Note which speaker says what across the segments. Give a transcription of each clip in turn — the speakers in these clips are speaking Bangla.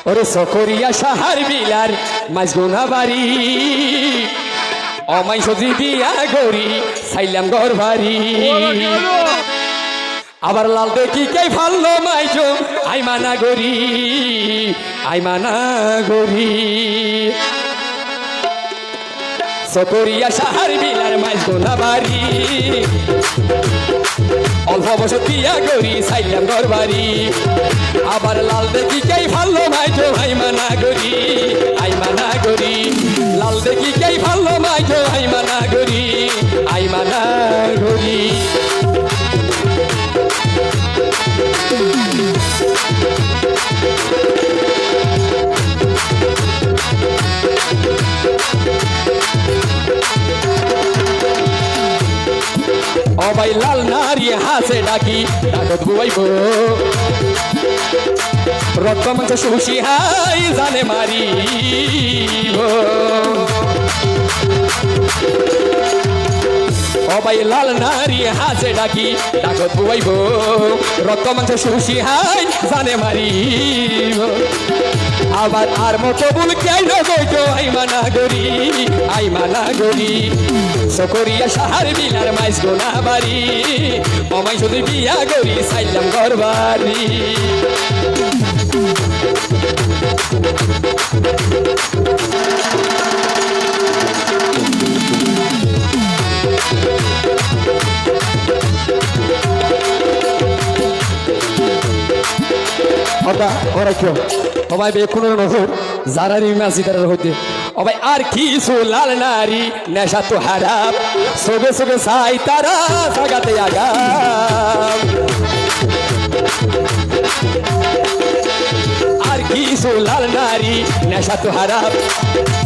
Speaker 1: ওরে সকরিয়া সাহার বিলার মাঝগুনা বাড়ি অমাই সজি বিয়া গরি সাইলাম ঘর বাড়ি আবার লাল দেখি কে ভালো মাইজো আই মানা গরি সকরিয়া সাহার বিলার মাঝগুনা বাড়ি অল্প বছর বিয়া গরি সাইলাম ঘর বাড়ি আবার লাল দেখি কে ভালো মাইজো আই মানা গরি লাল দেখি কে ভালো মাইজো আই মানা গরি অবাই লাল নারী হাসে ডাকি ডাকত বুয়াইব রক্ত মাংস সুশি হাই জানে মারিব অবাই লাল নারী হাসে ডাকি ডাকত বুয়াইব রক্ত মাংস সুশি হাই জানে মারিব আবার আর মতো বল কেন গইতো আই মানা গরি সকরিয়া সাহার বিলার মাইস গোনা বাড়ি অমাই শুধু বিয়া গরি সাইলাম ঘর বাড়ি সবাই বেকুনের নজর যারারি মাসি তার হইতে অবাই আর কিছু লাল নারী নেশা তো হারাপ সবে সবে সাই তারা জাগাতে আগাম আর কিছু লাল নারী নেশা তো হারাপ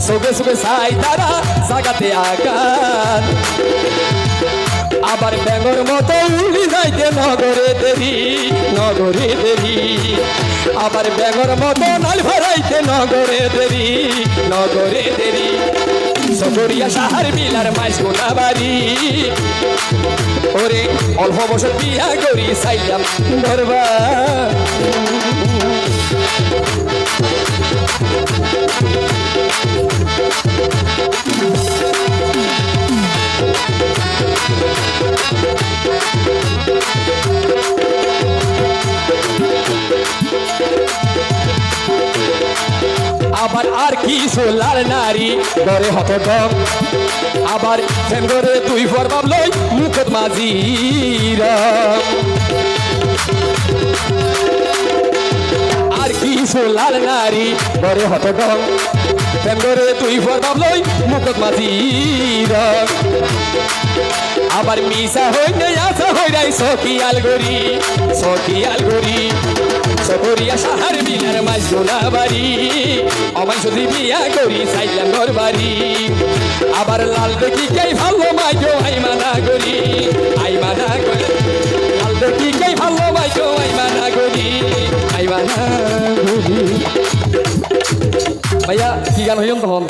Speaker 1: সবে সবে সাই তারা জাগাতে আগাম আবার ব্যাঙর মতো উড়ি যাইতে নগরে দেরি আবার ব্যাঙর মতো নাল ভরাইতে নগরে দেরি সকরিয়া সাহার বিলার মাইস গোনা বাড়ি ওরে অল্প বছর বিয়া গরি সাইলাম ঘরবা আবার আর কিছু লাল নারী ঘরে হত দম আবার ফেঙ্গরে তুই ফরবাব লই মুখত মাঝিরা আর কিছু লাল নারী ঘরে হত দম ফেঙ্গরে তুই ফরবাব লই মুখত মাঝিরা আবার মিশা হই নাই আসা হই রাই সকিয়াল গরি সকরিয়া সাহার বিলার মাঝ গোনা বাড়ি অমাই শুধু বিয়া গরি সাইলাম ঘর বাড়ি আবার লাল দেখি কে ভালো মাইজো আই মানা গরি লাল দেখি কে ভালো মাইজো আই মানা গরি ভাইয়া কি গান হইম তখন